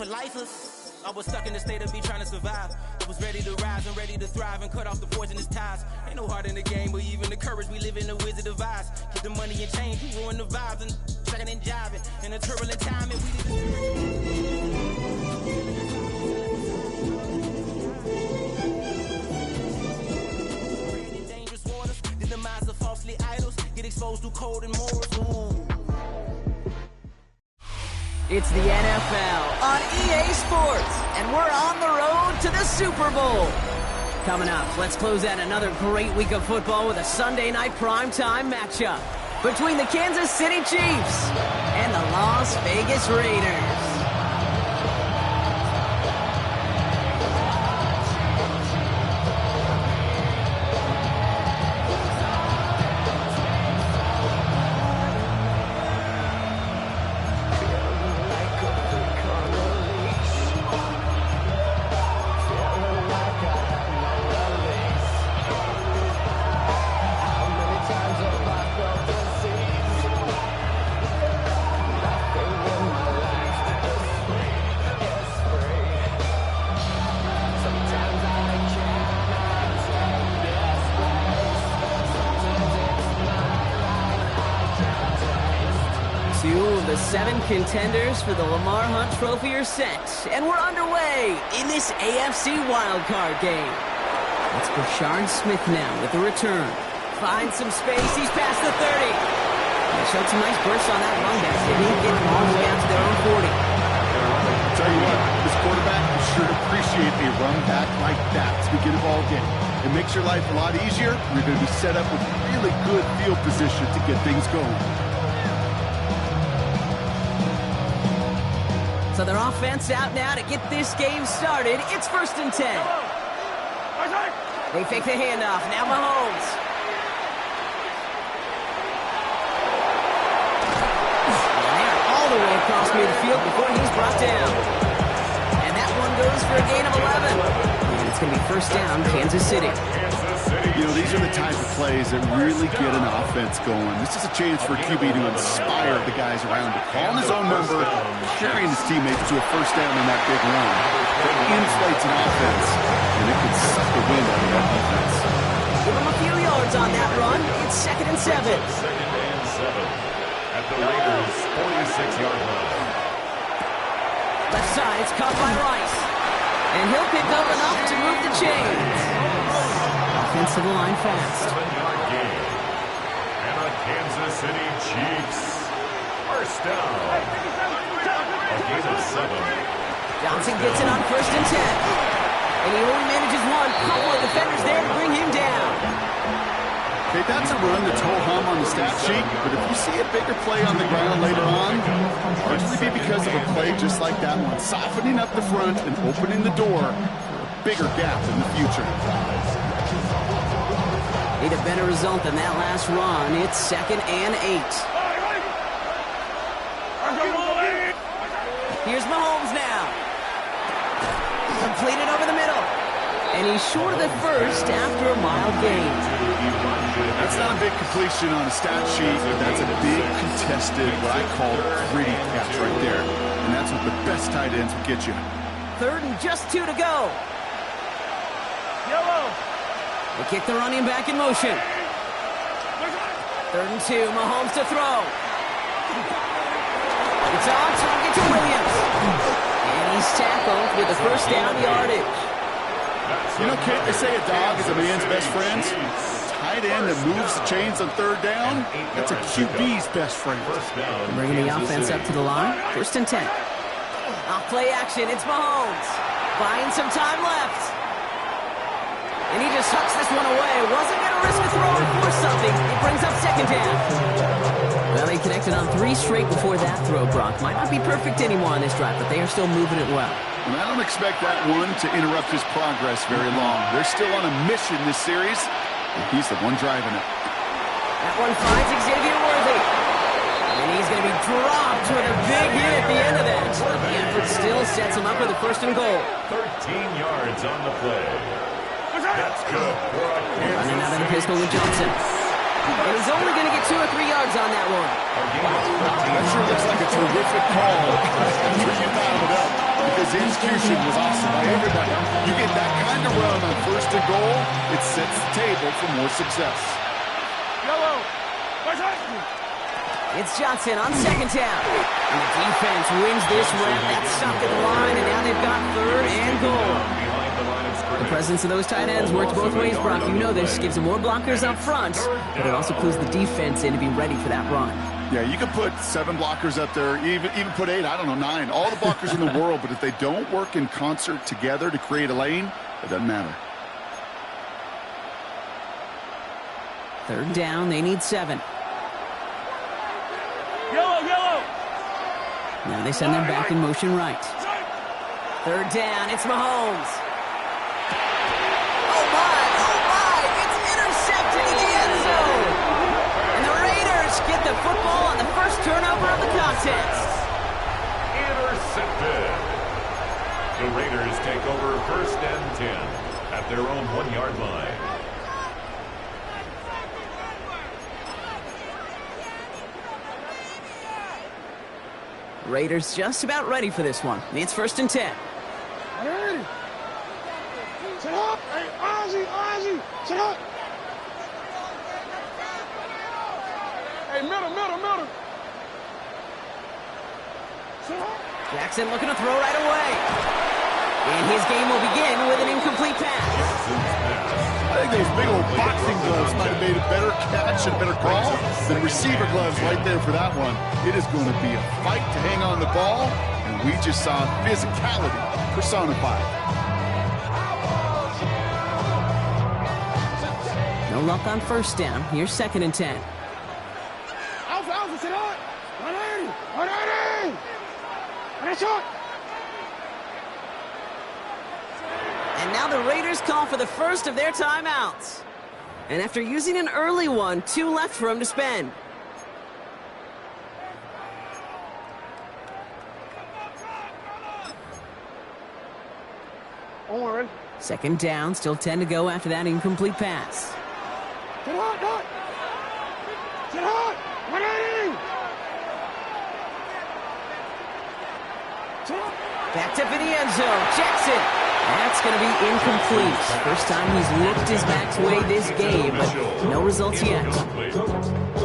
for lifers. I was stuck in the state of me trying to survive. I was ready to rise and ready to thrive and cut off the poisonous ties. Ain't no heart in the game, but even the courage we live in the wizard of eyes. Get the money and change, we ruin the vibes and sucking and jiving. In a turbulent time, and we dangerous waters, the demise of falsely idols, get exposed to cold and morals. Ooh. It's the NFL on EA Sports, and we're on the road to the Super Bowl. Coming up, let's close out another great week of football with a Sunday night primetime matchup between the Kansas City Chiefs and the Las Vegas Raiders. The 7 contenders for the Lamar Hunt Trophy are set, and we're underway in this AFC wildcard game. It's Brashard Smith now with the return. Finds some space, he's past the 30. They showed some nice bursts on that run back. They didn't get them all the way out to their own 40. I'll tell you what, this quarterback is sure to appreciate a run back like that to begin a ball game. It makes your life a lot easier. You're going to be set up with really good field position to get things going. So their offense out now to get this game started. It's 1st and 10. They fake the handoff. Now Mahomes. And they are all the way across midfield before he's brought down. And that one goes for a gain of 11. And it's going to be 1st down, Kansas City. You know, these are the type of plays that really get an offense going. This is a chance for QB to inspire the guys around him. Calling his own number, carrying his teammates to a 1st down in that big run. That inflates an offense, and it can suck the wind out of that defense. Give him a few yards on that run. It's 2nd and 7. 2nd and 7 at the Raiders' 46-yard line. Left side, it's caught by Rice. And he'll pick up enough to move the chains. Offensive line fast. 7-yard gain. And a Kansas City Chiefs 1st down. A gain of 7. Johnson gets it on 1st and 10. And he only manages one. Couple of defenders there to bring him down. Okay, that's a run that's ho-hum on the stat sheet, but if you see a bigger play on the ground later on, largely be because of a play just like that one, softening up the front and opening the door for a bigger gap in the future. Need a better result than that last run. It's 2nd and 8. Here's Mahomes now. Completed over the middle. And he's short of the 1st after a mild gain. That's not a big completion on a stat sheet, but that's a big contested, what I call gritty catch right there. And that's what the best tight ends will get you. 3rd and just 2 to go. Yellow. They kick the running back in motion. 3rd and 2, Mahomes to throw. It's on target to Williams. And he's tackled with the 1st down yardage. You know, Kate, they say a dog is a man's best friend. Tight end that moves the chains on 3rd down, that's a QB's best friend. Bringing the offense up to the line. 1st and 10. Off play action, it's Mahomes. Buying some time left. And he just hucks this one away. Wasn't going to risk a throw and force something. It brings up 2nd down. Well, he connected on 3 straight before that throw, Brock. Might not be perfect anymore on this drive, but they are still moving it well. And I don't expect that one to interrupt his progress very long. They're still on a mission this series, and he's the one driving it. That one finds Xavier Worthy. And he's going to be dropped with a big hit at the end of that. The effort still sets him up with a 1st and goal. 13 yards on the play. That's good. Running out of the pistol with Johnson. And he's only going to get 2 or 3 yards on that one. That sure looks like a terrific call. That's what you thought of it. because the execution was awesome by everybody. You get that kind of run on first and goal, it sets the table for more success. It's Johnson on second down. And the defense wins this rep. That's stopped at the line, and now they've got third and goal. The presence of those tight ends works both ways, Brock. You know this. Gives them more blockers up front, but it also clues the defense in to be ready for that run. Yeah, you can put 7 blockers up there, even put 8, I don't know, 9. All the blockers in the world, but if they don't work in concert together to create a lane, it doesn't matter. Third down, they need 7. Yellow! Now they send them back in motion right. Third down, it's Mahomes. Oh my, it's intercepted in the end zone. And the Raiders get the football on the first turnover of the contest. Intercepted. The Raiders take over first and 10 at their own 1-yard line. Raiders just about ready for this one. It's first and 10. Ready. Sit up. Hey, Ozzie. Sit up. Hey, middle. Sit up. Jackson looking to throw right away. And his game will begin with an incomplete pass. I think those big old boxing gloves might have made a better catch and better call than receiver gloves right there for that one. It is going to be a fight to hang on the ball, and we just saw physicality personified. No luck on first down. Here's second and 10. Alpha, sit up. 180. And a shot. And now the Raiders call for the first of their timeouts. And after using an early one, 2 left for him to spend. Owen. Second down, still 10 to go after that incomplete pass. Sit hot. 180. Sit up. Backed up in the end zone. Jackson. That's going to be incomplete. First time he's looked his back's way this game, but no results yet.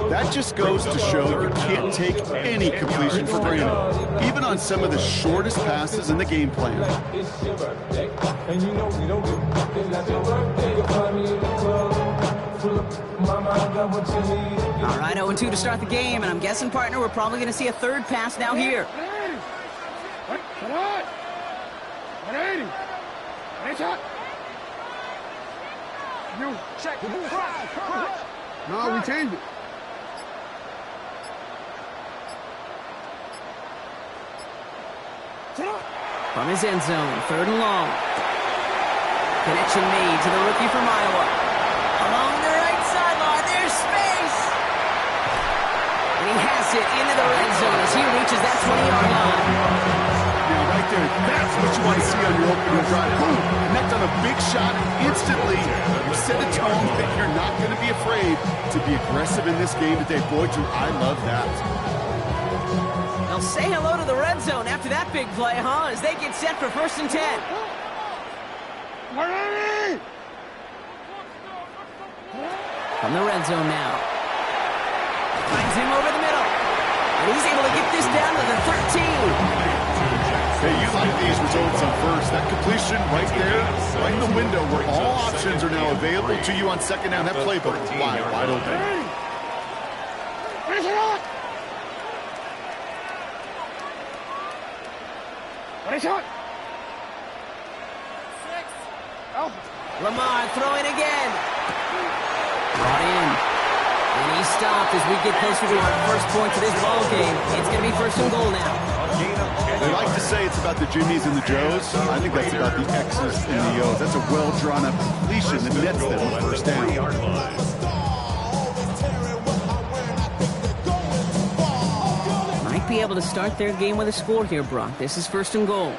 That just goes to show you can't take any completion for granted, even on some of the shortest passes in the game plan. All right, 0-2 to start the game, and I'm guessing, partner, we're probably going to see a third pass now here. 180. Shot. You check. No, we changed it. From his end zone, third and long. Connection made to the rookie from Iowa. Along the right sideline, there's space. And he has it into the red zone as he reaches that 20-yard line. Right there, that's what you want to see on your opening drive. Boom, connect on a big shot instantly. You set a tone that you're not going to be afraid to be aggressive in this game today. Boy, Drew, I love that. They'll say hello to the red zone after that big play, huh? As they get set for first and 10. 180. From the red zone now. Finds him over the middle. And he's able to get this down to the 13. Hey, you like these results on first. That completion right there, right in the window where all options are now available to you on second down. That playbook is wide open. Lamar throwing again. Brought in. And he stopped as we get closer to our first point to this ball game. It's going to be first and goal now. They like to say it's about the Jimmies and the Joes. I think that's about the X's and the O's. That's a well-drawn-up completion that nets them the first down. Might be able to start their game with a score here, Brock. This is first and goal.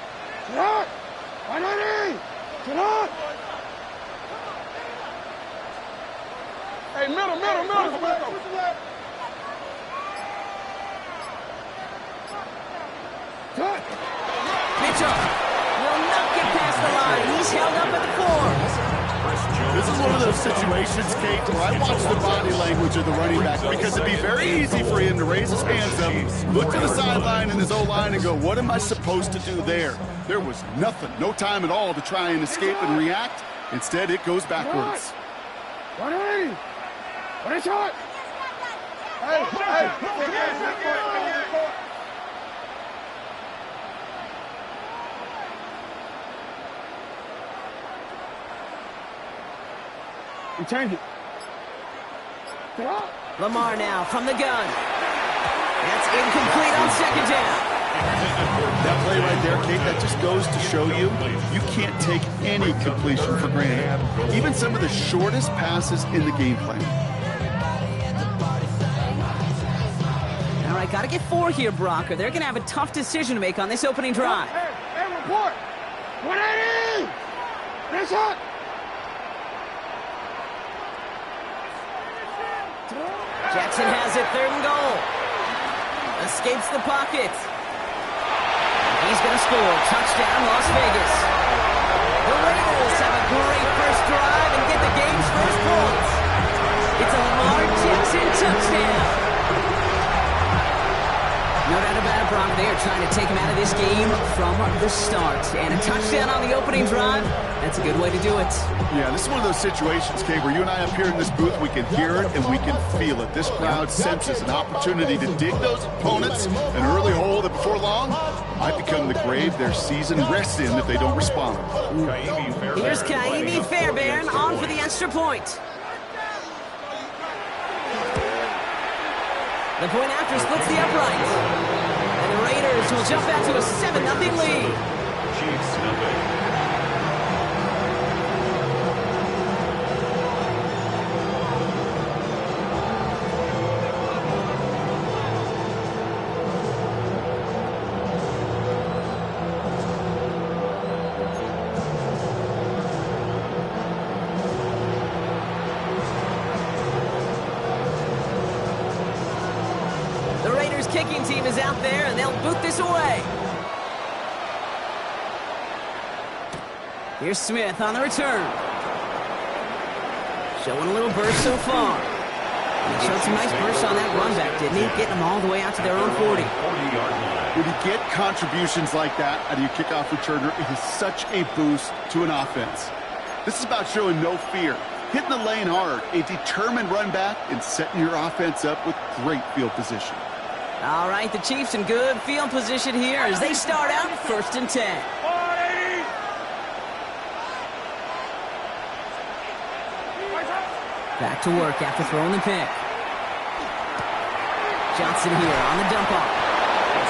Hey, middle. Mitchell will not get past the line. He's held up at the 4. This is one of those situations, Kate, where I watch the body language of the running back because it'd be very easy for him to raise his hands up, look to the sideline in his O-line and go, what am I supposed to do there? There was nothing, no time at all to try and escape and react. Instead, it goes backwards. 180! What is shot? You change it. Lamar now from the gun. That's incomplete on second down. That play right there, Kate, that just goes to show you can't take any completion for granted. Even some of the shortest passes in the game plan. All right, got to get 4 here, Brock, or they're going to have a tough decision to make on this opening drive. Hey, report! 180! Finish up! Jackson has it, 3rd and goal. Escapes the pocket. He's going to score. Touchdown, Las Vegas. The Raiders have a great first drive and get the game's first points. It's a Lamar Jackson touchdown. No doubt about it, Brock. They are trying to take him out of this game from the start. And a touchdown on the opening drive, that's a good way to do it. Yeah, this is one of those situations, Kate, where you and I up here in this booth, we can hear it and we can feel it. This crowd senses an opportunity to dig those opponents an early hole that before long might become the grave their season rests in if they don't respond. Here's Kaimi Fairbairn on for the extra point. The point after splits the upright. And the Raiders will jump out to a 7-0 lead. Chiefs nothing. Kicking team is out there, and they'll boot this away. Here's Smith on the return. Showing a little burst so far. And he showed some nice bursts on that run back, didn't he? Getting them all the way out to their own 40. When you get contributions like that out of your kickoff returner, it is such a boost to an offense. This is about showing no fear, hitting the lane hard, a determined run back, and setting your offense up with great field position. All right, the Chiefs in good field position here as they start out 1st and 10. Back to work after throwing the pick. Johnson here on the dump off.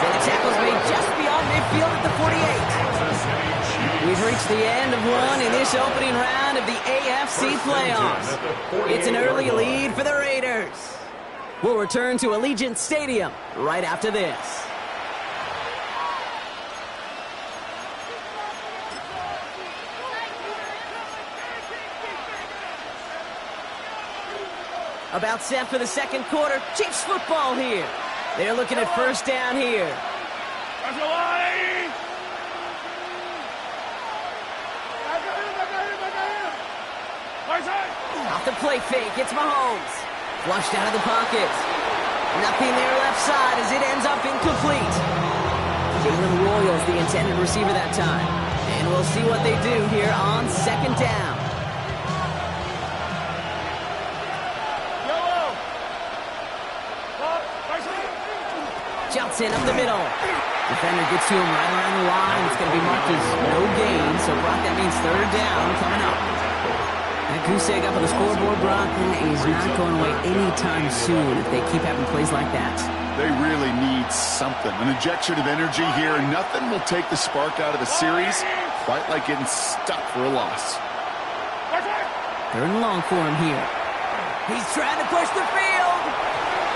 And the tackle's made just beyond midfield at the 48. We've reached the end of one in this opening round of the AFC playoffs. It's an early lead for the Raiders. We'll return to Allegiant Stadium right after this. About set for the second quarter. Chiefs football here. They're looking at 1st down here. Off the play fake, it's Mahomes. Flushed out of the pocket. Nothing there left side as it ends up incomplete. Jalen Royals the intended receiver that time. And we'll see what they do here on 2nd down. Johnson up the middle. Defender gets to him right around the line. It's going to be marked as no gain. So, Brock, that means 3rd down coming up. That goose egg up on the scoreboard, Brock, is not going away anytime soon if they keep having plays like that. They really need something. An injection of energy here. Nothing will take the spark out of the series quite like getting stuck for a loss. 3rd and long for him here. He's trying to push the field.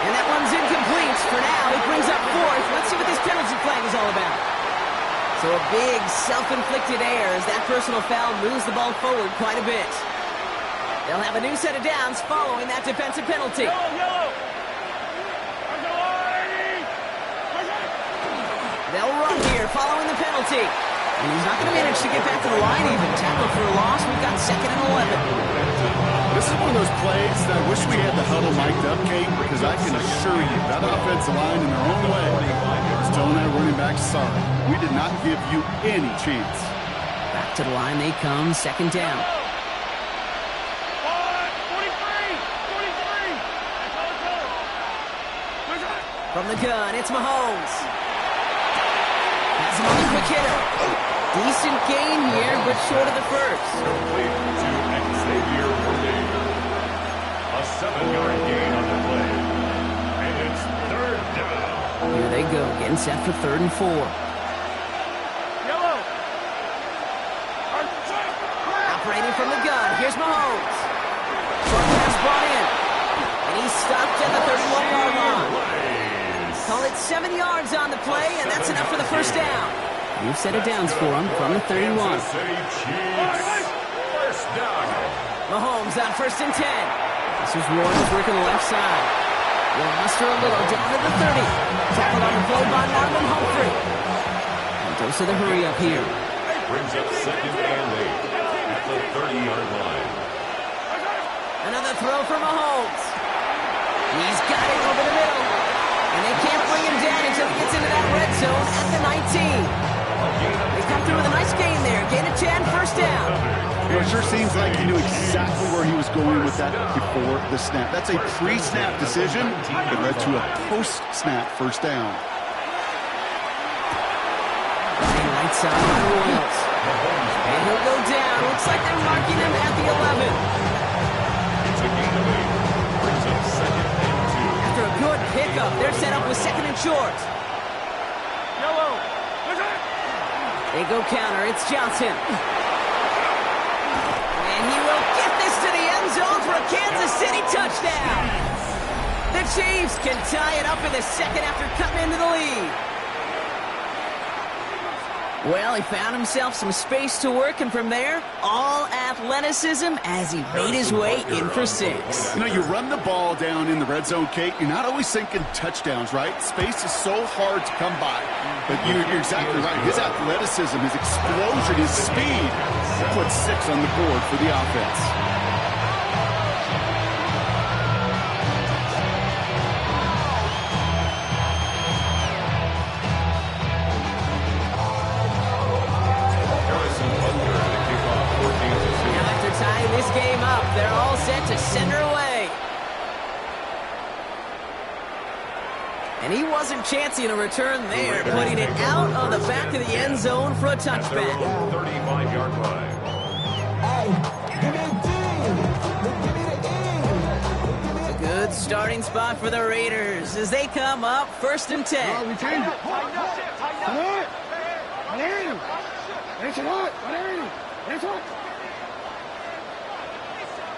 And that one's incomplete. For now, he brings up 4th. Let's see what this penalty flag is all about. So a big self-inflicted error as that personal foul moves the ball forward quite a bit. They'll have a new set of downs following that defensive penalty. They'll run here following the penalty. And he's not going to manage to get back to the line even. Tackle for a loss. We've got 2nd and 11. This is one of those plays that I wish we had the huddle mic'd up, Kate, because I can assure you that offensive line in their own way is telling that running back, sorry, we did not give you any chance. Back to the line they come, 2nd down. From the gun, it's Mahomes. Has him on the quick hitter. Decent gain here, but short of the first. Complete to Xavier Worthy. A 7-yard gain on the play. And it's 3rd down. Here they go, getting set for 3rd and 4. Operating from the gun, here's Mahomes. Short pass brought in. And he's stopped at the 31-yard line. Call it 7 yards on the play, and that's enough for the first down. You've set it downs for him from the 31. Kansas City Chiefs. First down. Mahomes on 1st and 10. This is Royals working the left side. Will muster a little down to the 30. Tackled on the play by Marlon Humphrey. And goes to the hurry up here. Brings up 2nd and 8 at the 30-yard line. Another throw for Mahomes. He's got it over the middle. And they can't bring him down until he gets into that red zone at the 19. They come through with a nice gain there. Gain of 10, first down. It sure seems like he knew exactly where he was going with that before the snap. That's a pre-snap decision that led to a post-snap first down. Running right side by the Royals. And he'll go down. Looks like they're marking him at the 11. It's a gain of 8. Brings up 2nd and 2. After a good pickup, they're set up with 2nd and short. They go counter. It's Johnson. And he will get this to the end zone for a Kansas City touchdown. The Chiefs can tie it up in the 2nd after cutting into the lead. Well, he found himself some space to work, and from there, all athleticism as he made his way in for 6. You know, you run the ball down in the red zone, Kate, you're not always thinking touchdowns, right? Space is so hard to come by. But you're exactly right. His athleticism, his explosion, his speed put 6 on the board for the offense. This game up. They're all set to send her away. And he wasn't chancing a return there, putting it out of the back of the end zone for a touchback. 35-yard line. A good starting spot for the Raiders as they come up 1st and 10. We change it.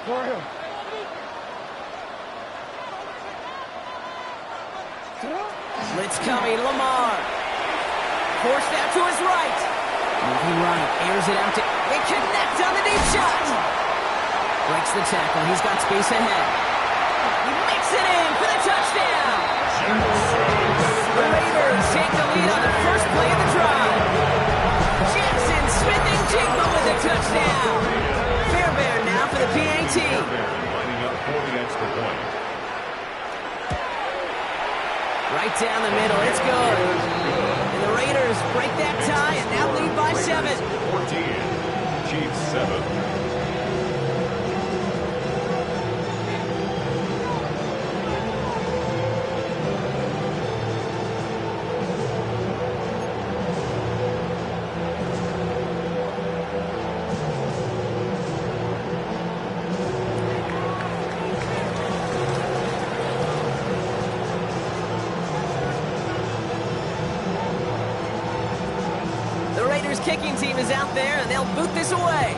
For him. Blitz coming, Lamar. Forced out to his right. Moving right, airs it out to... They connect on the deep shot. Breaks the tackle, he's got space ahead. He makes it in for the touchdown. The Raiders take the lead on the first play of the drive. Jackson Smith-Njigba with the touchdown. Fairbairn now for the PAT. Lining up for the extra point. Right down the middle, it's good. And the Raiders break that tie and now lead by 7. 14, Chiefs 7. Kicking team is out there, and they'll boot this away.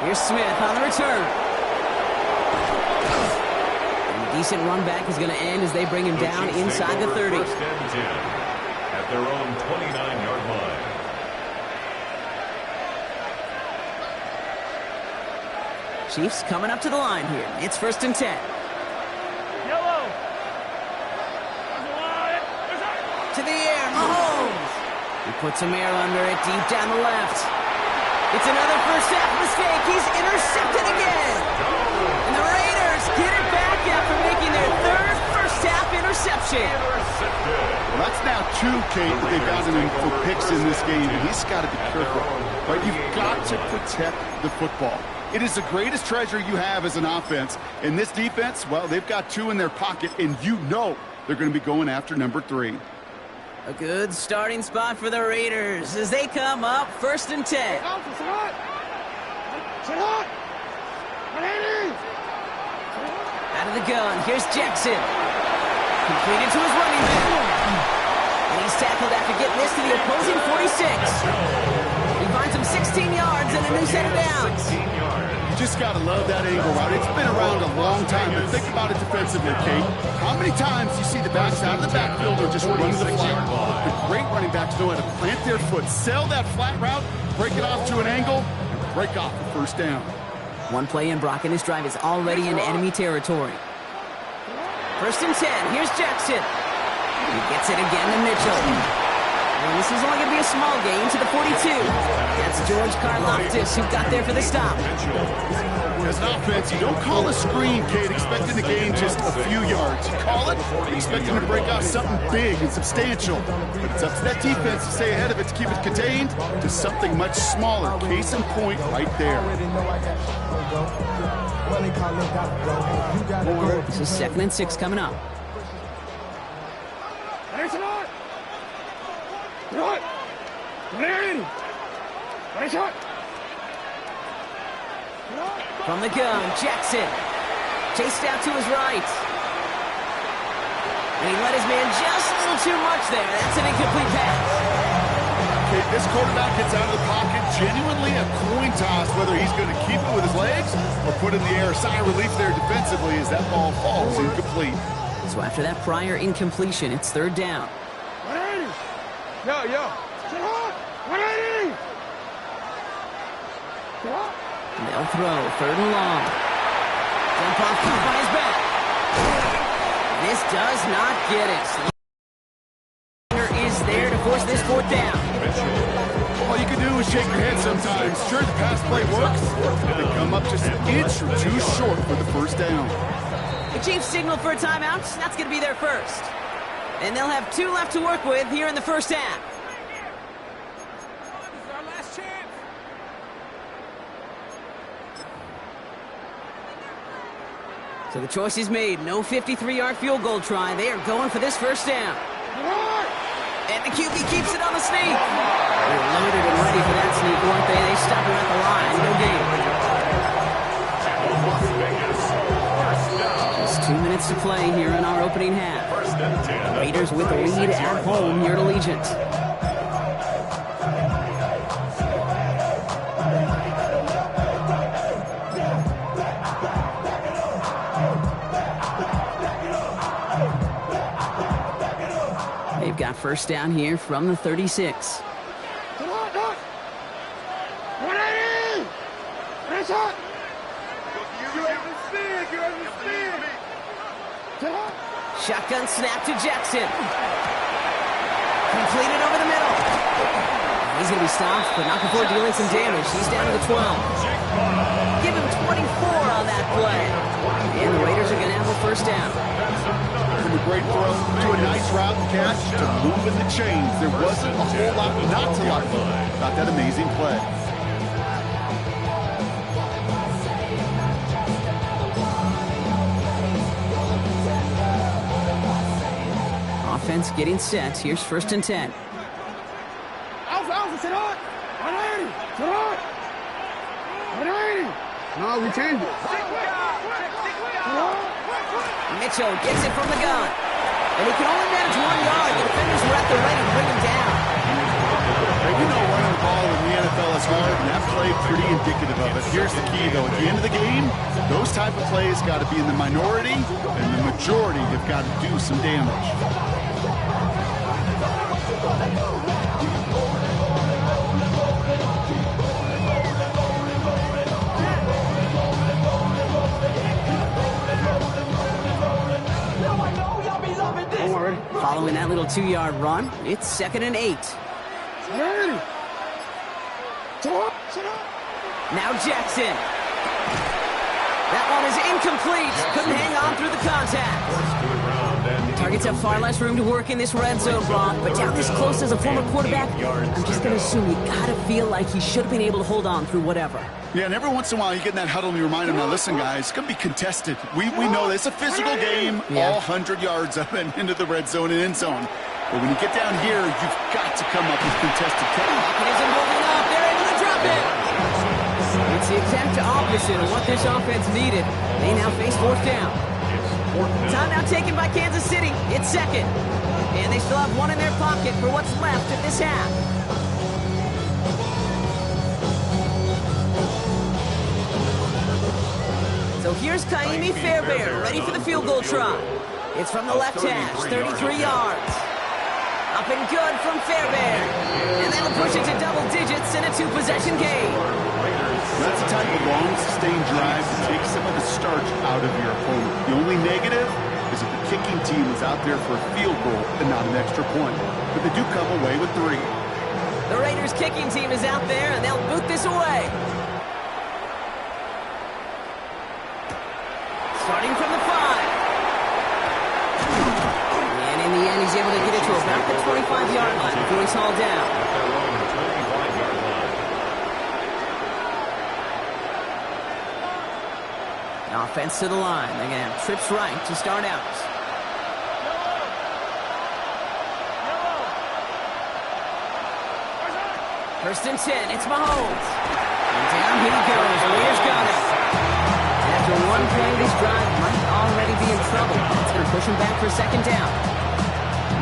Here's Smith on the return. And a decent run back is going to end as they bring him down inside the 30. First and 10 at their own 29-yard line. Chiefs coming up to the line here. It's 1st and 10. to the air. Mahomes. He puts some air under it deep down the left. It's another first half mistake. He's intercepted again. And the Raiders get it back after making their third first half interception. Well, that's now 2, Kate, that they've gotten him for picks in this game, and he's got to be careful. Right? You've got to protect the football. It is the greatest treasure you have as an offense. In this defense, well, they've got 2 in their pocket, and you know they're going to be going after number 3. A good starting spot for the Raiders as they come up 1st and 10. Out of the gun, here's Jackson. Completed to his running back. And he's tackled after getting this to the opposing 46. He finds him 16 yards and a new set of downs. You just got to love that angle route. It's been around a long time, but think about it defensively, Kate. How many times do you see the backs out of the backfield or just run to the flat? The great running backs know how to plant their foot, sell that flat route, break it off to an angle, and break off the first down. One play in, Brock, and this drive is already in enemy territory. 1st and 10. Here's Jackson. He gets it again to Mitchell. And this is only going to be a small gain to the 42. That's George Karlaftis who got there for the stop. As an offense, you don't call a screen, Kate, expecting the game just a few yards. You call it, expecting to break off something big and substantial. But it's up to that defense to stay ahead of it, to keep it contained to something much smaller. Case in point right there. This is 2nd and 6 coming up. From the gun, Jackson. Chased out to his right. And he let his man just a little too much there. That's an incomplete pass. Okay, this quarterback gets out of the pocket, genuinely a coin toss, whether he's going to keep it with his legs or put it in the air. Sigh of relief there defensively as that ball falls incomplete. So after that prior incompletion, it's 3rd down. They'll throw 3rd and long. Jump off caught by his back. This does not get it. Is there to force this 4th down. All you can do is shake your head sometimes. Sure, the pass play works. They come up just an inch or 2 short for the 1st down. The Chiefs signal for a timeout. That's going to be their first. And they'll have 2 left to work with here in the 1st half. This is our last chance. So the choice is made. No 53-yard field goal try. They are going for this 1st down. And the QB keeps it on the sneak. They're loaded and ready for that sneak, weren't they? They stop him at the line. No gain. Just 2 minutes to play here in our opening half. Raiders with the lead at home here at Allegiant. They've got 1st down here from the 36. Shotgun snap to Jackson. Completed over the middle. He's going to be stopped, but not before dealing some damage. He's down to the 12. Give him 24 on that play. And the Raiders are going to have a 1st down. From a great throw to a nice route catch to moving the chains. There wasn't a whole lot not to like about that amazing play. Offense getting set. Here's 1st and 10. No, we changed it. Mitchell gets it from the gun. And he can only manage 1 yard. The defenders were at the ready to bring him down. You know, running the ball in the NFL is hard, and that play pretty indicative of it. Here's the key, though. At the end of the game, those type of plays got to be in the minority, and the majority have got to do some damage. Following that little 2-yard run, it's 2nd and 8. Now Jackson. That one is incomplete. Couldn't hang on through the contact. Targets have far less room to work in this red zone, Brock, but down this close as a former quarterback, I'm just going to assume you got to feel like he should have been able to hold on through whatever. Yeah, and every once in a while you get in that huddle and you remind him, now listen, guys, it's going to be contested. We know this. It's a physical game, all 100 yards up and into the red zone and end zone. But when you get down here, you've got to come up with contested catch. It isn't moving up. They're able to drop it. It's the exact opposite of what this offense needed. They now face 4th down. Timeout taken by Kansas City. It's 2nd. And they still have one in their pocket for what's left of this half. So here's Kaimi Fairbairn, ready for the field goal try. It's from the left hash, 33 yards. Up and good from Fairbairn. And that'll push it to double digits in a 2-possession game. That's the type of long, sustained drive that takes some of the starch out of your opponent. The only negative is that the kicking team is out there for a field goal and not an extra point. But they do come away with 3. The Raiders kicking team is out there, and they'll boot this away. Starting from the 5. And in the end, he's able to get it to about the 25-yard line before he's hauled down. Offense to the line. They're going to have trips right to start out. First and 10. It's Mahomes. And down he goes. Raiders got it. After one play, this drive might already be in trouble. It's going to push him back for 2nd down.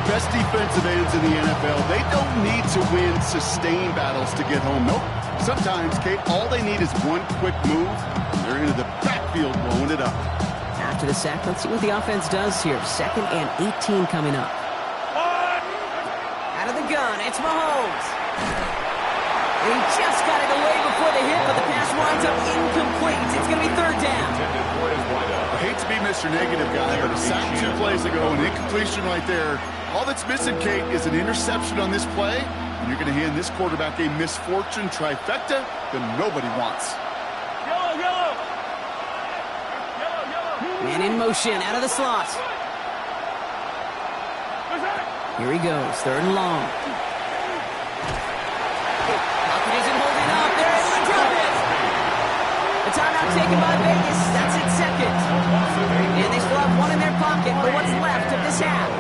Best defensive ends in the NFL, they don't need to win sustained battles to get home. Nope. Sometimes, Kate, all they need is one quick move. They're into the backfield blowing it up. After the sack, let's see what the offense does here. 2nd and 18 coming up. Out of the gun, it's Mahomes. And he just got it away before the hit, but the pass winds up incomplete. It's going to be 3rd down. I hate to be Mr. Negative guy, but a sack 2 plays ago, an incompletion right there. All that's missing, Kate, is an interception on this play, and you're going to hand this quarterback a misfortune trifecta that nobody wants. Man in motion, out of the slot. Here he goes, 3rd and long. Pocket isn't holding up. They're able to drop it. A timeout taken by Vegas. That's it, 2nd. And they still have one in their pocket for what's left of this half.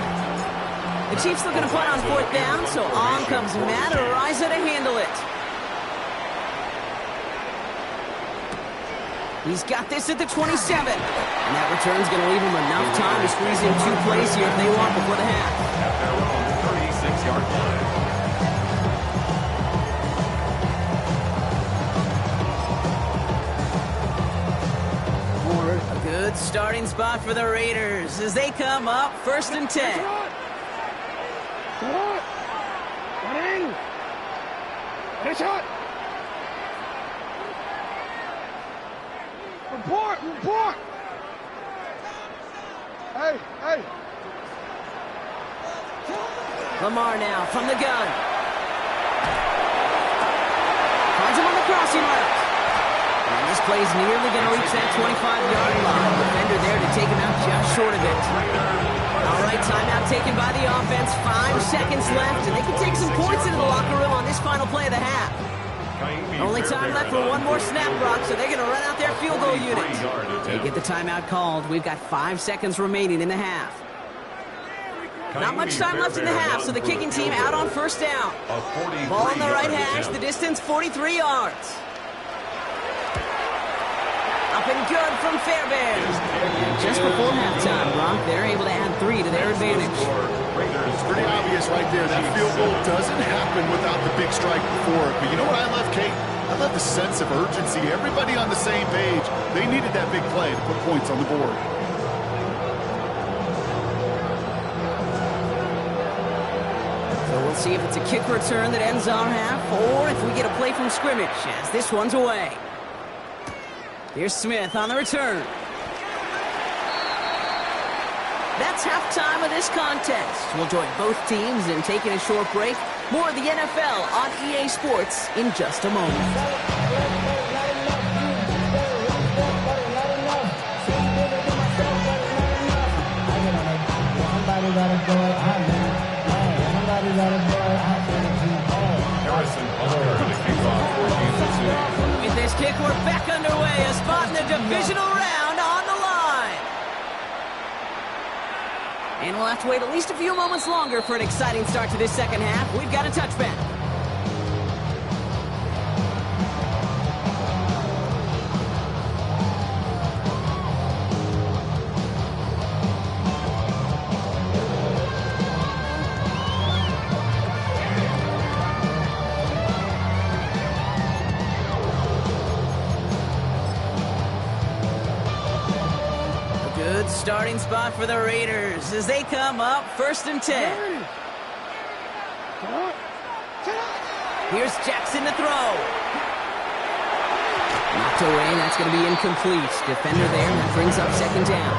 The Chiefs looking to punt on 4th down, so on comes Matt Araiza to handle it. He's got this at the 27. And that return's going to leave him enough time to squeeze in 2 plays here if they want before the half. At their own 36-yard line. A good starting spot for the Raiders as they come up 1st and 10. Report! Hey! Lamar now from the gun. Finds him on the crossing route. And this play's nearly going to reach that 25-yard line. Defender there to take him out just short of it. All right, timeout taken by the offense. 5 seconds left, and they can take some points into the locker room on this final play of the half. Only time left for one more snap, Brock, so they're going to run out their field goal unit. They get the timeout called. We've got 5 seconds remaining in the half. Not much time left in the half, so the kicking team out on 1st down. Ball on the right hash, the distance 43 yards. Up and good from Fairbairn. And just before halftime, Brock, they're able to add 3 to their advantage. It's pretty obvious right there. That field goal doesn't happen without the big strike before it. But you know what I love, Kate? I love the sense of urgency. Everybody on the same page. They needed that big play to put points on the board. So we'll see if it's a kick return that ends our half, or if we get a play from scrimmage, as this one's away. Here's Smith on the return. That it's halftime of this contest. We'll join both teams in taking a short break. More of the NFL on EA Sports in just a moment. Harrison Butker going to kick off for Kansas City. With this kick, we're back underway. A spot in the divisional round on the line. And we'll have to wait at least a few moments longer for an exciting start to this second half. We've got a touchback. Starting spot for the Raiders as they come up 1st and 10. Here's Jackson to throw. Knocked away, that's going to be incomplete. Defender there, that brings up 2nd down.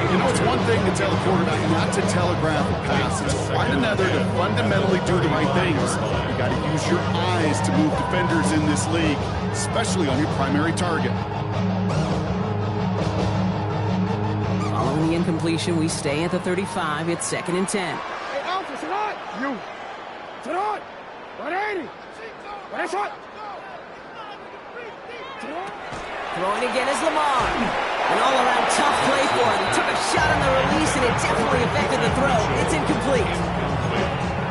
You know, it's one thing to tell a quarterback not to telegraph a pass. It's quite another to fundamentally do the right things. You got to use your eyes to move defenders in this league, especially on your primary target. Following the incompletion, we stay at the 35. It's 2nd and 10. Hey, Alpha, sit on. You. Sit on. 180. What is it? Throwing again is Lamar. An all-around tough play for him. He took a shot on the release, and it definitely affected the throw. It's incomplete.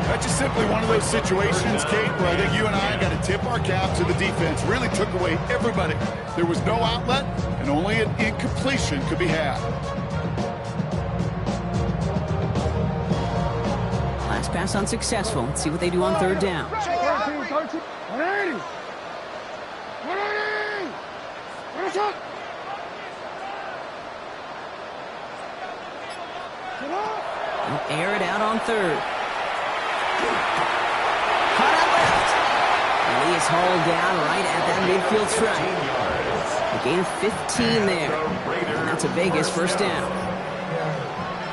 That's just simply one of those situations, Kate, where I think you and I got to tip our cap to the defense. Really took away everybody. There was no outlet, and only an incompletion could be had. Last pass unsuccessful. Let's see what they do on 3rd down. 180. 180. What is it? They'll air it out on 3rd. Caught out left. And he is hauled down right at that midfield stripe. A gain of 15 there. And that's a Vegas 1st down.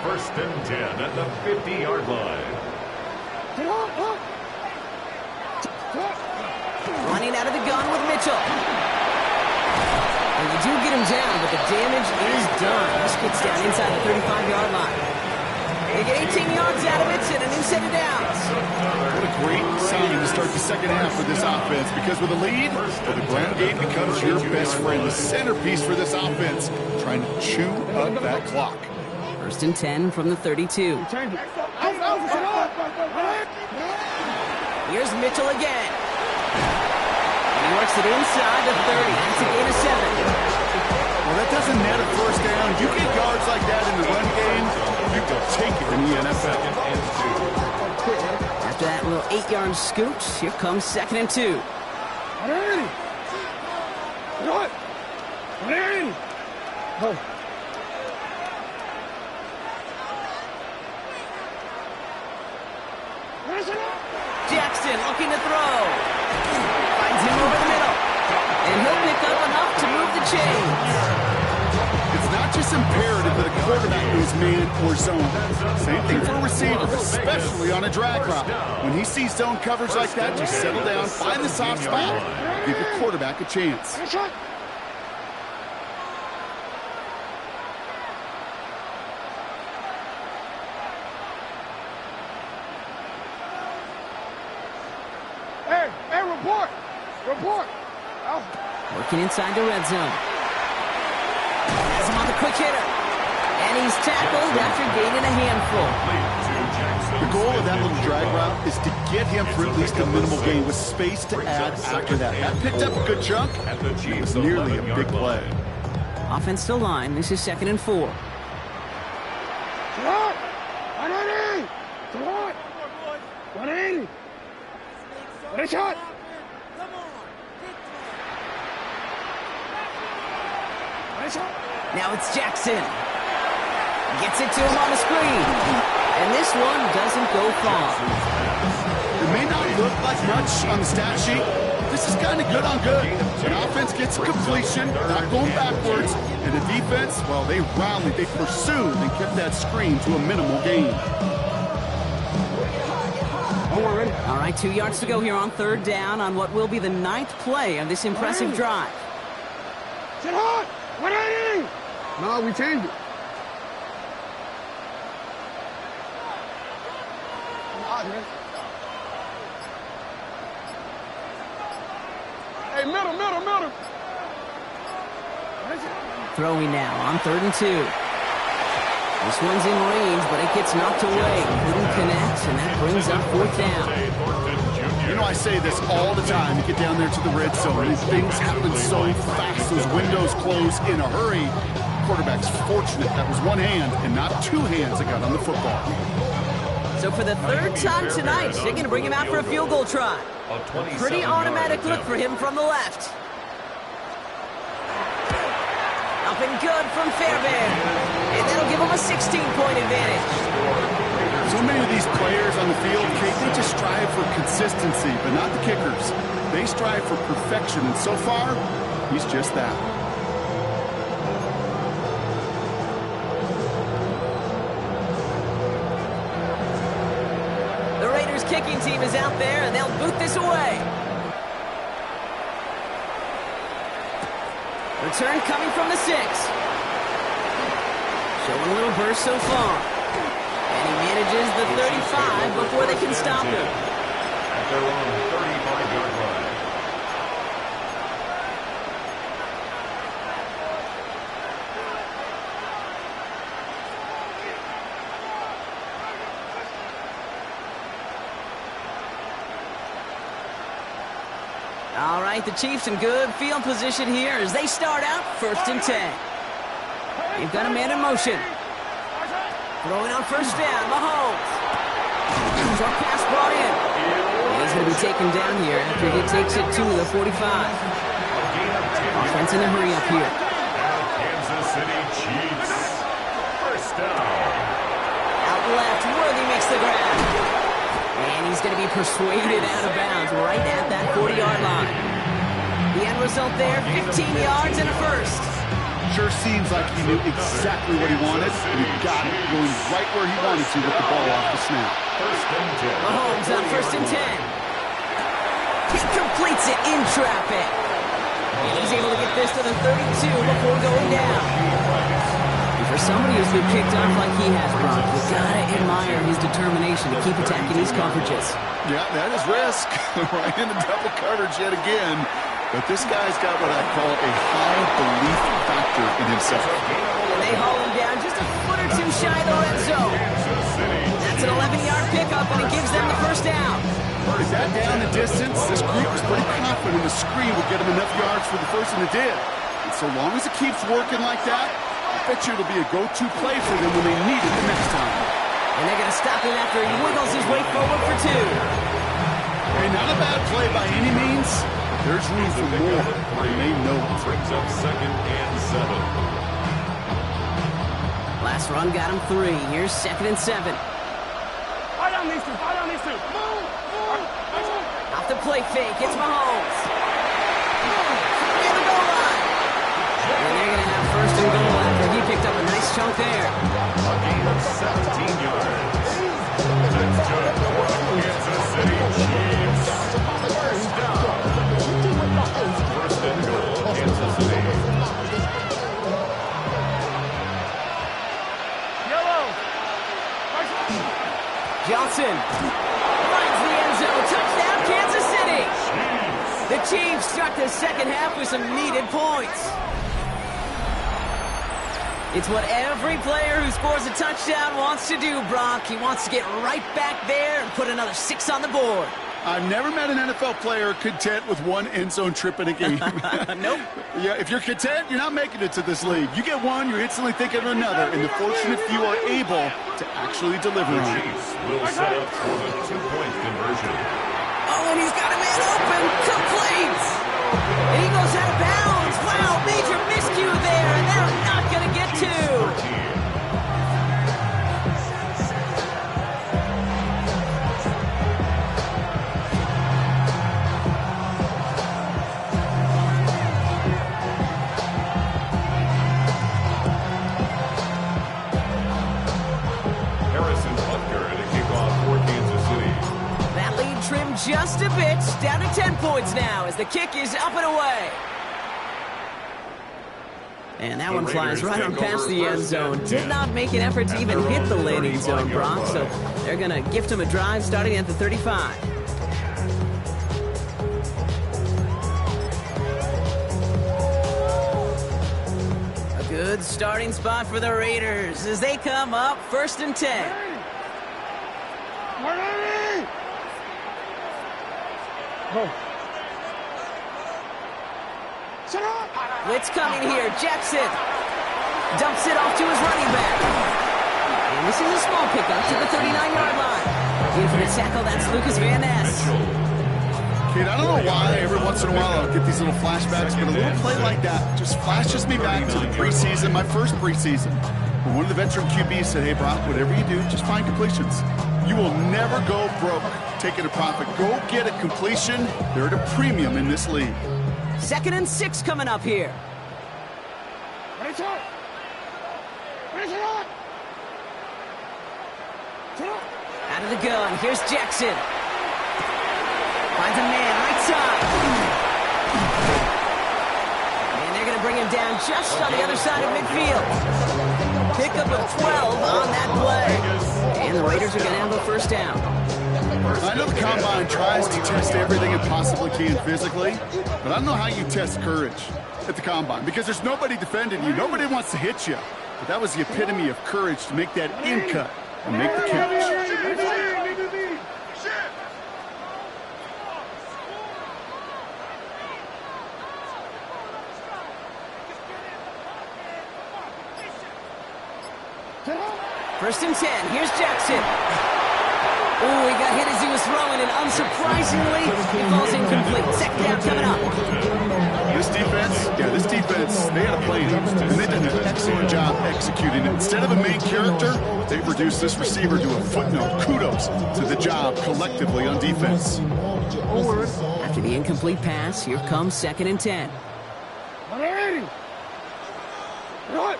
1st and 10 at the 50-yard line. Running out of the gun with Mitchell. And you do get him down, but the damage is done. This gets down inside the 35-yard line. They get 18 yards out of it and a new set of downs. What a great sign to start the second half for this offense, because with a lead, the ground game becomes your best friend, the centerpiece for this offense, trying to chew up that clock. 1st and 10 from the 32. Here's Mitchell again. He works it inside the 30. That's a gain of 7. Well, that doesn't net a 1st down. You get yards like that in the run game, you can take it in the NFL. After that little 8-yard scoot, here comes 2nd and 2. 180. What? 180. Go. Jackson looking to throw. Finds him over the middle. And he'll pick up enough to move the chains. It's not just imperative that a quarterback knows man or zone. Same thing for a receiver, especially on a drag route. When he sees zone coverage like that, just settle down, find the soft spot, give your quarterback a chance. Hey, report. Report. Working inside the red zone. Has him on the quick hitter. And he's tackled after gaining a handful. The goal of that little drag route is to get him for at least a minimal gain with space to add after that. That picked up a good chunk. It was nearly a big play. Offense to line. This is 2nd and 4. 180. 180. What a shot. Now it's Jackson. Gets it to him on the screen. And this one doesn't go far. It may not look like much on the stat sheet, This is kind of good on good. An offense gets a completion, not going backwards, and the defense, well, they rallied, they pursued, and kept that screen to a minimal gain. All right, 2 yards to go here on third down on what will be the 9th play of this impressive drive. Sit hard! 180! No, we changed it. Hey, middle. Throwing now on 3rd and 2. This one's in range, but it gets knocked away. Couldn't connect, and that brings up 4th down. You know, I say this all the time. You get down there to the red zone, and things happen so fast. Those windows close in a hurry. Quarterback's fortunate that was one hand and not two hands that got on the football. So for the 3rd time tonight, they're going to bring him out for a field goal try. A pretty automatic look for him from the left. Up and good from Fairbairn. And that'll give him a 16-point advantage. So many of these players on the field, Kate, they just strive for consistency, but not the kickers. They strive for perfection, and so far, he's just that. The Raiders kicking team is out there, and they'll boot this away. Return coming from the 6. Showing a little burst so far. And he manages the 35 before they can stop him. At their own 35-yard line. All right, the Chiefs in good field position here as they start out 1st and 10. They've got a man in motion. Throwing on 1st down, Mahomes. Short pass brought in. And he's going to be taken down here after he takes it to the 45. Offense in a hurry up here. Kansas City Chiefs. 1st down. Out left, Worthy makes the grab. And he's going to be persuaded out of bounds right at that 40-yard line. The end result there, 15 yards and a 1st. Sure seems like he knew exactly what he wanted, and he got it going right where he wanted to with the ball off the snap. 1st and 10. Mahomes on 1st and 10. He completes it in traffic. And he's able to get this to the 32 before going down. And for somebody who's been kicked off like he has, Brock, you gotta admire his determination to keep attacking these coverages. Yeah, that is risk. Right into double coverage yet again. But this guy's got what I call a high belief factor in himself. And they haul him down just a foot or two shy of the red zone. That's an 11-yard pickup, and it gives them the 1st down. Is that down the distance? This group was pretty confident the screen would get him enough yards for the 1st, and it did. And so long as it keeps working like that, I bet you it'll be a go-to play for them when they need it the next time. And they're going to stop him after he wiggles his way forward for 2. Hey, not a bad play by any means. There's room for more, and they know it. Brings up 2nd and 7. Last run got him 3. Here's 2nd and 7. Fight on these two. Move. Off the play fake, it's Mahomes. In the goal line. And they're going to have 1st and goal after he picked up a nice chunk there. A gain of 17 yards. That's good for the Kansas City Chiefs. 1st down. 1st and goal, Kansas City. Johnson finds the end zone. Touchdown, Kansas City. The Chiefs start the 2nd half with some needed points. It's what every player who scores a touchdown wants to do, Brock. He wants to get right back there and put another 6 on the board. I've never met an NFL player content with one end zone trip in a game. Nope. Yeah, if you're content, you're not making it to this league. You get one, you're instantly thinking of another, and the fortunate few are able to actually deliver The on it. Chiefs will set up for the 2-point conversion. Oh, and he's got a man open. Complete. And he goes out of bounds. Wow, major miscue there, and they're not going to get 2. just a bit. Down to 10 points now as the kick is up and away. And that one flies right on past the end zone. Did not make an effort to even hit the landing zone, Brock. So they're going to gift him a drive starting at the 35. A good starting spot for the Raiders as they come up 1st and 10. Blitz coming here. Jackson dumps it off to his running back. And this is a small pickup to the 39-yard line. In for the tackle, that's Lucas Van Ness. Kid, I don't know why every once in a while I'll get these little flashbacks, but a little play like that just flashes me back to the preseason, my first preseason. When one of the veteran QBs said, hey, Brock, whatever you do, just find completions. You will never go broke taking a profit. Go get a completion. They're at a premium in this league. 2nd and 6 coming up here. Out of the gun. Here's Jackson. Finds a man right side. And they're going to bring him down just on the other side of midfield. Pickup of 12 on that play. And the Raiders are going to have a first down. I know the Combine tries to test everything it possibly can physically, but I don't know how you test courage at the Combine because there's nobody defending you. Nobody wants to hit you. But that was the epitome of courage to make that in cut and make the catch. First and 10. Here's Jackson. Oh, he got hit as he was throwing, and unsurprisingly, he falls incomplete. 2nd down coming up. This defense, they had a plan, and they did an excellent job executing it. Instead of a main character, they reduced this receiver to a footnote. Kudos to the job collectively on defense. After the incomplete pass, here comes 2nd and 10. Hey, middle.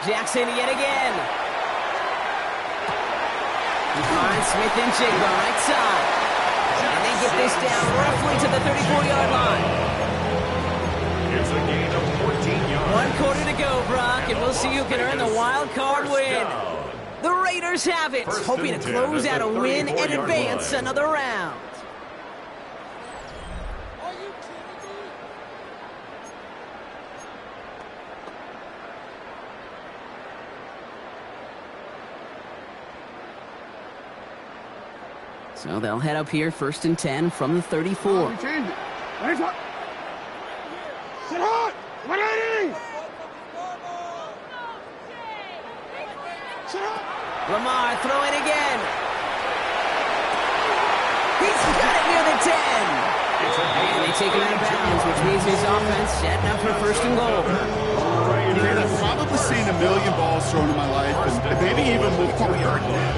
Jackson yet again. He finds Smith and Jigba right side. And they get this down roughly to the 34-yard line. It's a gain of 14 yards. 1 quarter to go, Brock, and we'll see who can earn the wild card win. The Raiders have it, hoping to close out a win and advance another round. So they'll head up here 1st and 10 from the 34. Lamar throwing again. He's got it near the 10. And they take him out of bounds, which means his offense setting up for 1st and goal. I've probably seen a million balls thrown in my life, and maybe even more.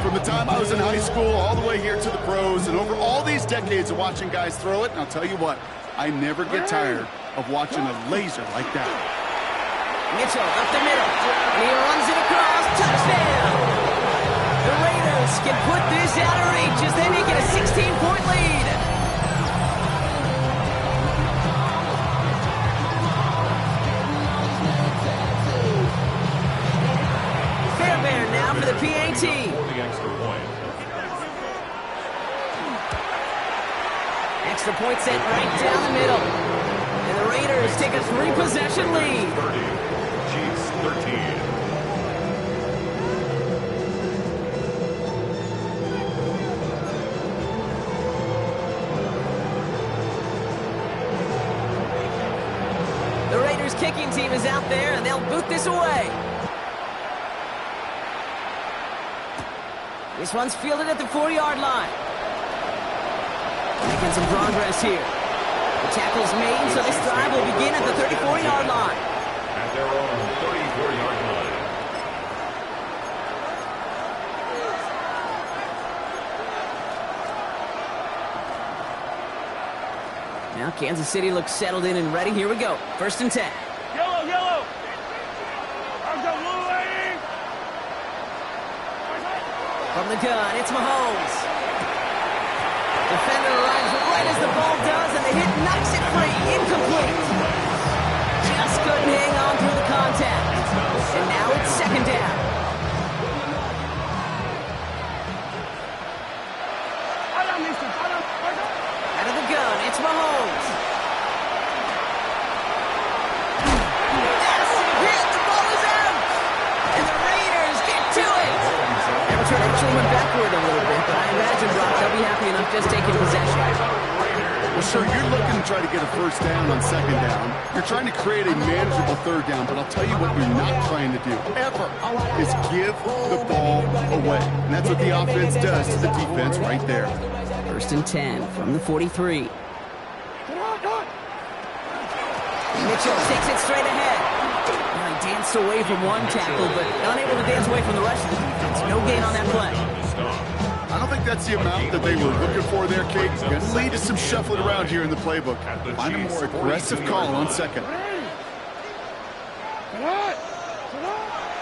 From the time I was in high school all the way here to the pros, and over all these decades of watching guys throw it, and I'll tell you what, I never get tired of watching a laser like that. Mitchell up the middle, and he runs it across, touchdown! The Raiders can put this out of reach as they make it a 16-point lead. Fairbairn now for the PAT. For the extra point. Extra point set right down the middle. And the Raiders take a 3-possession lead. 30. Chiefs 13. The Raiders kicking team is out there, and they'll boot this away. This one's fielded at the 4-yard line. Making some progress here. The tackle's made, so this drive will begin at the 34-yard line. At their own 34-yard line. Now Kansas City looks settled in and ready. Here we go. 1st and 10. Yellow. How's that blue lady? From the gun, it's Mahomes. Defender arrives right as the ball does, and the hit knocks it free. Incomplete. Just couldn't hang on through the contact. And now it's second down. Out of the gun, it's Mahomes. Massive hit, the ball is out. And the Raiders get to it. Everton actually went backward a little bit, but I imagine, Brock, they'll be happy enough just taking possession. Well, sure, you're looking to try to get a first down on second down. You're trying to create a manageable third down, but I'll tell you what you're not trying to do, ever, is give the ball away. And that's what the offense does to the defense right there. First and 10 from the 43. Mitchell takes it straight ahead. Now he danced away from one tackle, but unable to dance away from the rest of the defense. No gain on that play. I don't think that's the amount that they were looking for there, Kate. It's going to lead to some shuffling around here in the playbook. Find a more aggressive call on second.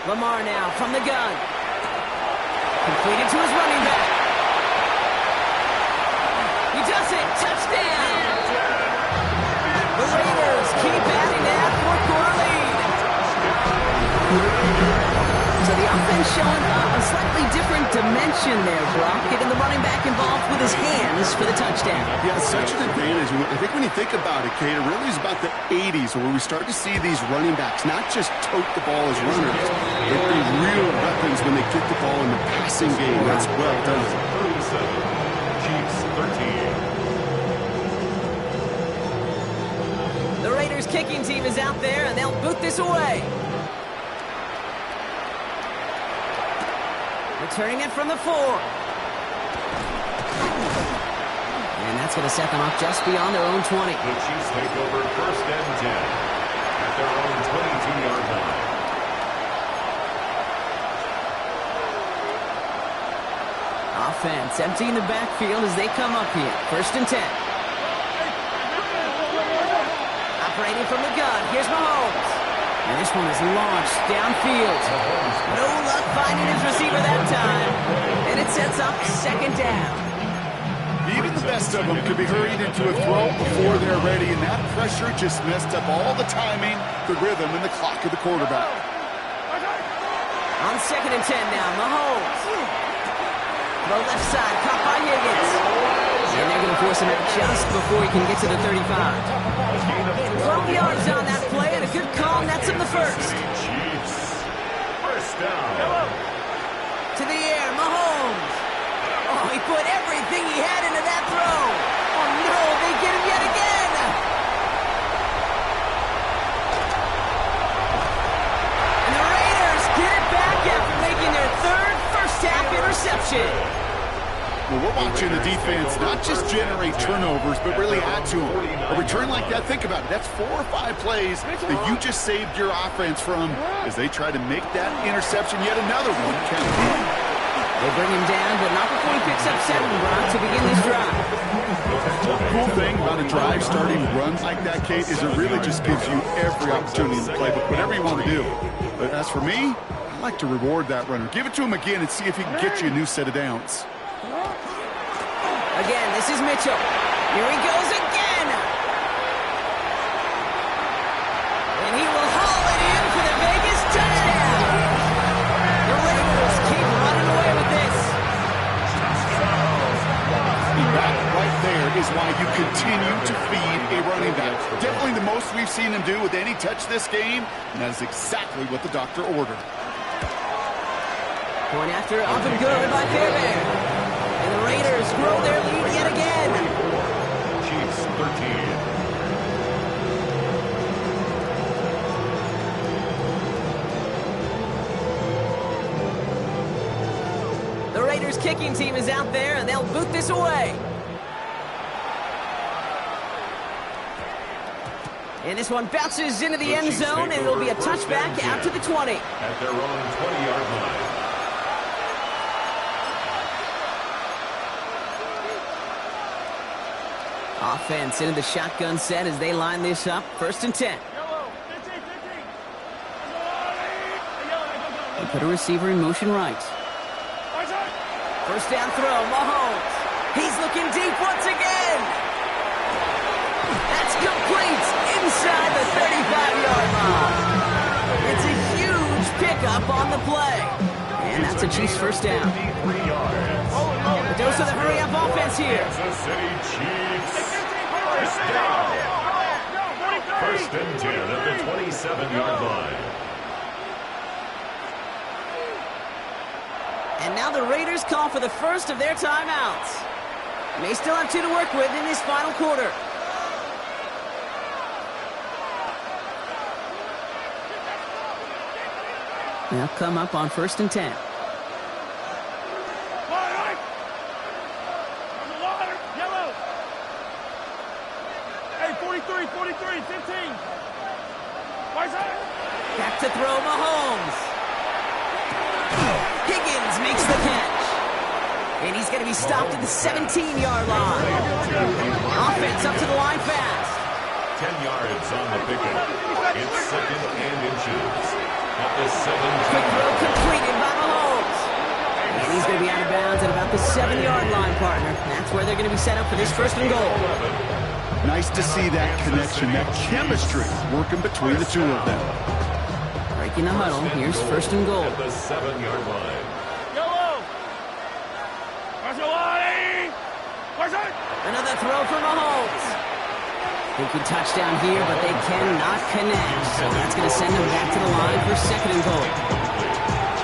Lamar now from the gun. Completed to his running back. He does it. Touchdown. The Raiders keep adding that fourth-quarter lead. So the offense showing a slightly different dimension there, Brock. Getting the running back involved with his hands for the touchdown. Yeah, such an advantage. I think when you think about it, Kate, it really is about the 80s where we start to see these running backs not just tote the ball as runners, but be real weapons when they get the ball in the passing game. That's well done. 37, Chiefs 13. The Raiders kicking team is out there, and they'll boot this away. Returning it from the 4. And that's going to set them up just beyond their own 20. The Chiefs take over first and 10 at their own 22-yard line. Offense emptying the backfield as they come up here. First and 10. Operating from the gun. Here's Mahomes. And this one is launched downfield. No luck finding his receiver that time. And it sets up second down. Even the best of them could be hurried into a throw before they're ready, and that pressure just messed up all the timing, the rhythm, and the clock of the quarterback. On second and 10 now, Mahomes. The left side, caught by Higgins. And they're going to force him out just before he can get to the 35. 12 yards on that play, and a good call nets him the first. Chiefs, first down. To the air, Mahomes. Oh, he put everything he had into that throw. Oh, no, they get him yet again. And the Raiders get it back after making their third first-half interception. Well, we're watching the defense not just generate turnovers, but really add to them. A return like that, think about it. That's 4 or 5 plays that you just saved your offense from as they try to make that interception yet another one count. They bring him down, but not before he picks up 7, Brock, to begin this drive. The cool thing about a drive starting runs like that, Kate, is it really just gives you every opportunity in the playbook, whatever you want to do. But as for me, I like to reward that runner. Give it to him again and see if he can get you a new set of downs. Again, this is Mitchell. Here he goes again. And he will haul it in for the Vegas touchdown. The Raiders keep running away with this. That right there is why you continue to feed a running back. Definitely the most we've seen him do with any touch this game, and that is exactly what the doctor ordered. Point after, up and good by Fairbairn. And the Raiders grow their lead yet again. Chiefs 13. The Raiders kicking team is out there, and they'll boot this away. And this one bounces into the end zone, and it'll be a touchback out to the 20. At their own 20-yard line. Offense into the shotgun set as they line this up. First and 10. They put a receiver in motion right. First down throw, Mahomes. He's looking deep once again. That's complete inside the 35-yard line. It's a huge pickup on the play. And that's a Chiefs first down. The dose of the hurry-up offense here. Kansas City Chiefs. First down. First and 10 at the 27-yard line. And now the Raiders call for the first of their timeouts. They still have 2 to work with in this final quarter. They'll come up on first and 10. Hey, 43, 15. Back to throw, Mahomes. Higgins makes the catch. And he's going to be stopped at the 17-yard line. Offense up to the line fast. 10 yards on the pickup. It's second and inches. At the 17. Quick throw completed by Mahomes. And he's going to be out of bounds at about the 7-yard line, partner. That's where they're going to be set up for this first and goal. Nice to see that connection, that chemistry working between the two of them. Breaking the huddle. Here's first and goal. At the 7-yard line. Another throw for Mahomes. Thinking touchdown here, but they cannot connect. So that's going to send them back to the line for second and goal.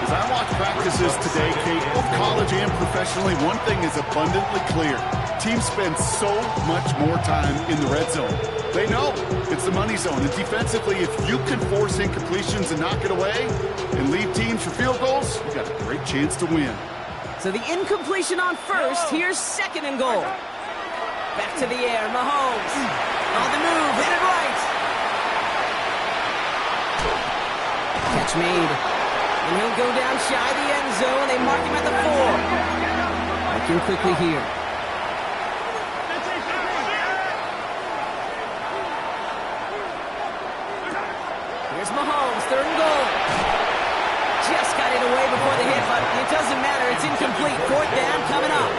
As I watch practices today, Kate, both college and professionally, one thing is abundantly clear. Teams spend so much more time in the red zone. They know it's the money zone. And defensively, if you can force incompletions and knock it away and leave teams for field goals, you've got a great chance to win. So the incompletion on first. Here's second and goal. Back to the air, Mahomes. On the move, hit it right. Catch made. And he'll go down shy of the end zone. They mark him at the 4. Working quickly here. Here's Mahomes, third and goal. Just got it away before the hit, but it doesn't matter. It's incomplete. Fourth down coming up.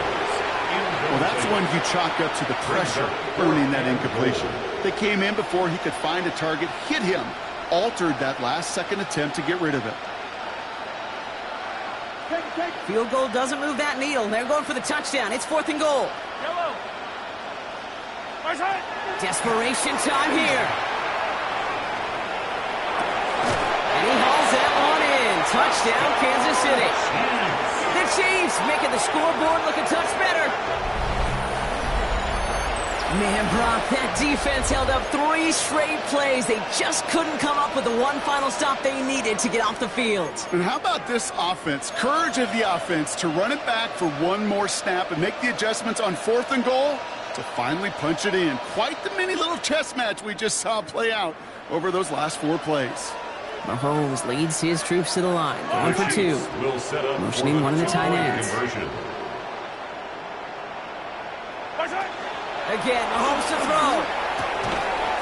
Well, that's when you chalk up to the pressure, earning that incompletion. They came in before he could find a target, hit him, altered that last-second attempt to get rid of it. Field goal doesn't move that needle. They're going for the touchdown. It's fourth and goal. Desperation time here. And he hauls that one in. Touchdown, Kansas City. The Chiefs making the scoreboard look a touch better. Man, Brock, that defense held up 3 straight plays. They just couldn't come up with the one final stop they needed to get off the field. And how about this offense? Courage of the offense to run it back for one more snap and make the adjustments on fourth and goal to finally punch it in. Quite the mini little chess match we just saw play out over those last 4 plays. Mahomes leads his troops to the line. Going for 2. Motioning one of the tight ends. Again, Mahomes to throw.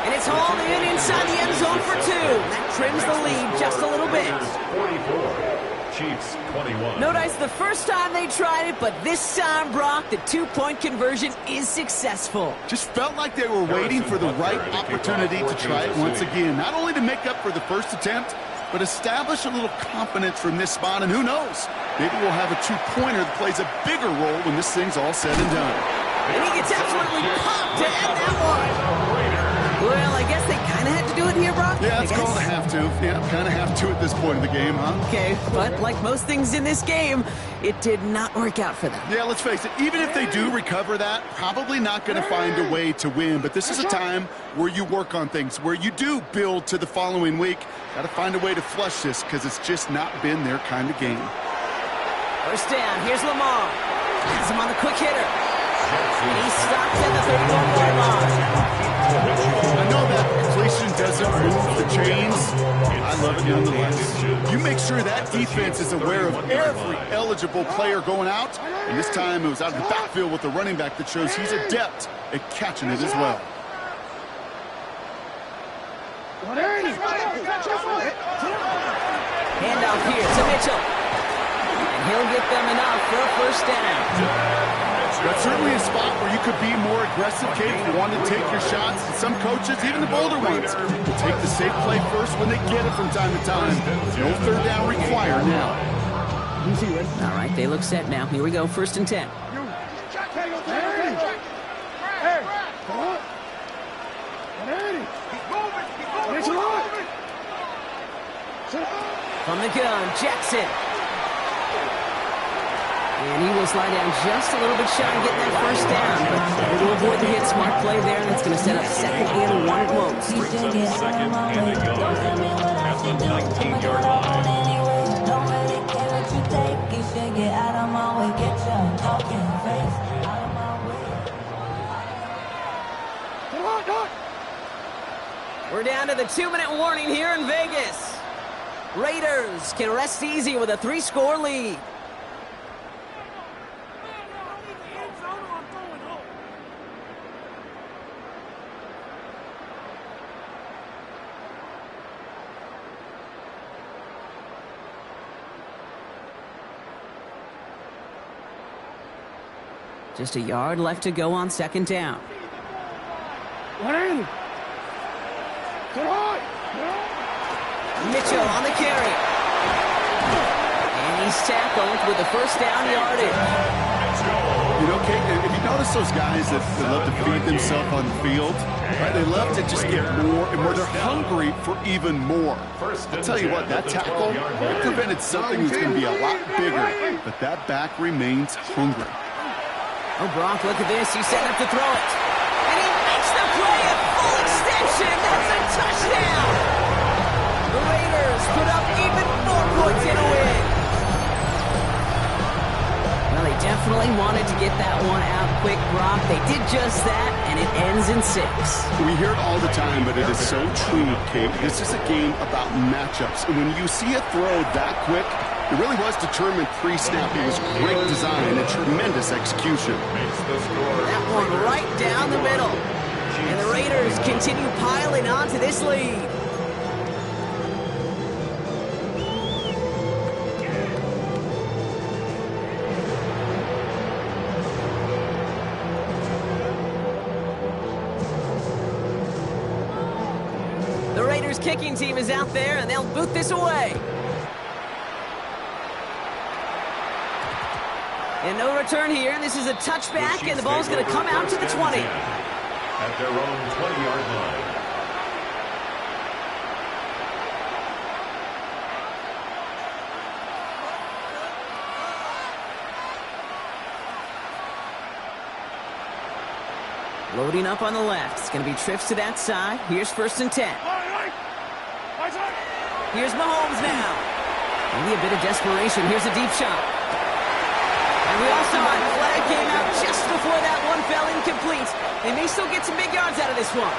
And it's hauled in inside the end zone for 2. That trims the lead just a little bit. 44. Chiefs 21. Notice the first time they tried it, but this time, Brock, the 2-point conversion is successful. Just felt like they were waiting for the right opportunity to try it once again. Not only to make up for the first attempt, but establish a little confidence from this spot. And who knows, maybe we'll have a 2-pointer that plays a bigger role when this thing's all said and done. And he gets absolutely popped to end that one. Well, I guess they kind of had to do it here, Brock. Yeah, it's called a have to. Yeah, kind of have to at this point in the game, huh? Okay, but like most things in this game, it did not work out for them. Yeah, let's face it, even if they do recover that, probably not going to find a way to win. But this is a time where you work on things, where you do build to the following week. Got to find a way to flush this because it's just not been their kind of game. First down, here's Lamar. Has him on the quick hitter. And he stops at the 31-yard line. I know that completion doesn't move the chains. I love it nonetheless. You make sure that defense is aware of every eligible player going out. And this time it was out of the backfield with the running back that shows he's adept at catching it as well. Handoff here to Mitchell. And he'll get them enough for a first down. That's certainly a spot where you could be more aggressive, Kate, if you want to take your shots. And some coaches, even the bolder ones, will take the safe play first when they get it from time to time. No third down required now. All right, they look set now. Here we go, 1st and 10. From the gun, Jackson. And he will slide down just a little bit shy of getting that first down. But able to avoid the hit. Smart play there, and it's going to set up 2nd and 1 at most. Brings up 2nd and a yard at the 19-yard line. We're down to the 2-minute warning here in Vegas. Raiders can rest easy with a 3-score lead. Just a yard left to go on 2nd down. Mitchell on the carry. And he's tackled with the first down yardage. You know, Kate, if you notice those guys that love to feed themselves on the field, right, they love to just get more and more. They're hungry for even more. I'll tell you what, that tackle, it prevented something that's going to be a lot bigger, but that back remains hungry. Oh, Brock, look at this. He's setting up to throw it. And he makes the play at full extension. That's a touchdown. The Raiders put up even more points in a win. Well, they definitely wanted to get that one out quick, Brock. They did just that, and it ends in 6. We hear it all the time, but it is so true, Kate. This is a game about matchups. And when you see a throw that quick, it really was determined pre-snap. It was great design and tremendous execution. That one right down the middle. And the Raiders continue piling on to this lead. The Raiders kicking team is out there, and they'll boot this away. And no return here. This is a touchback, and the ball's going to come out to the 20. At their own 20-yard line. Loading up on the left. It's going to be trips to that side. Here's 1st and 10. Here's Mahomes now. Maybe a bit of desperation. Here's a deep shot. And we all saw it. The flag came out just before that one fell incomplete. They may still get some big yards out of this one.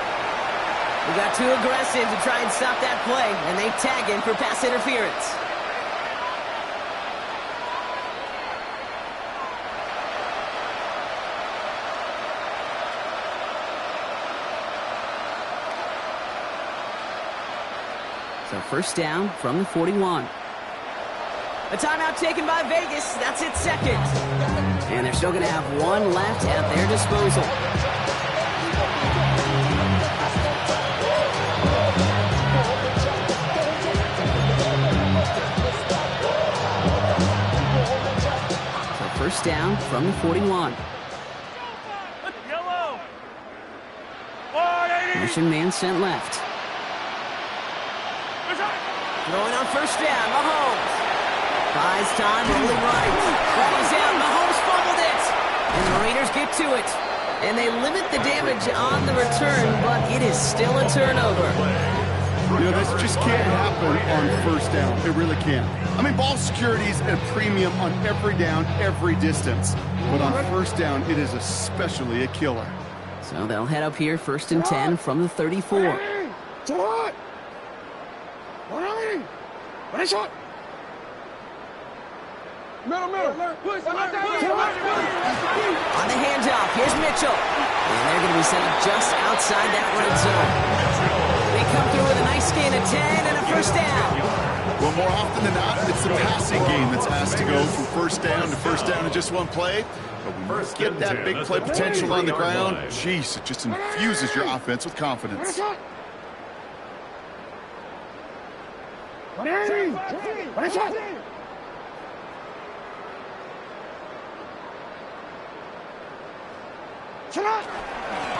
We got too aggressive to try and stop that play, and they tag him for pass interference. So 1st down from the 41. A timeout taken by Vegas. That's its 2nd. And they're still going to have one left at their disposal. So 1st down from the 41. Mission man sent left. Throwing on 1st down, Mahomes. Buys time, rolling right. That is out. Mahomes fumbled it. And the Raiders get to it. And they limit the damage on the return, but it is still a turnover. You know, this just can't happen on 1st down. It really can't. I mean, ball security is a premium on every down, every distance. But on 1st down, it is especially a killer. So they'll head up here 1st and 10 from the 34. Middle. Push. On the handoff, here's Mitchell. And they're going to be sent just outside that red zone. They come through with a nice gain of 10 and a 1st down. Well, more often than not, it's the passing game that's asked to go from first down in just one play. But when you get that big play potential on the ground, jeez, it just infuses your offense with confidence.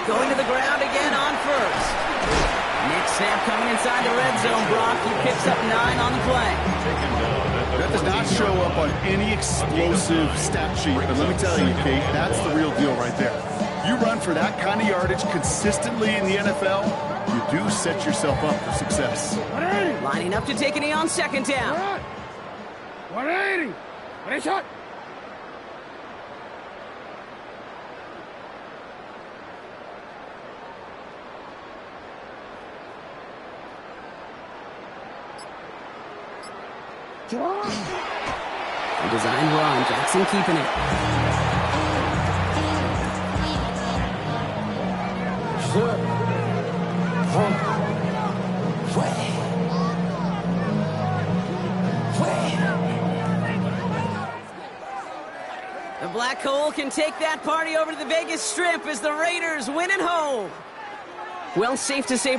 Going to the ground again on first. Next snap coming inside the red zone. Brock, he picks up 9 on the play. That does not show up on any explosive stat sheet, but let me tell you, Kate, that's the real deal right there. You run for that kind of yardage consistently in the NFL, you do set yourself up for success. Lining up to take a knee on second down. 180. Ready, shot. The design run. Jackson keeping it. The Black Hole can take that party over to the Vegas Strip as the Raiders win at home. Well, safe to say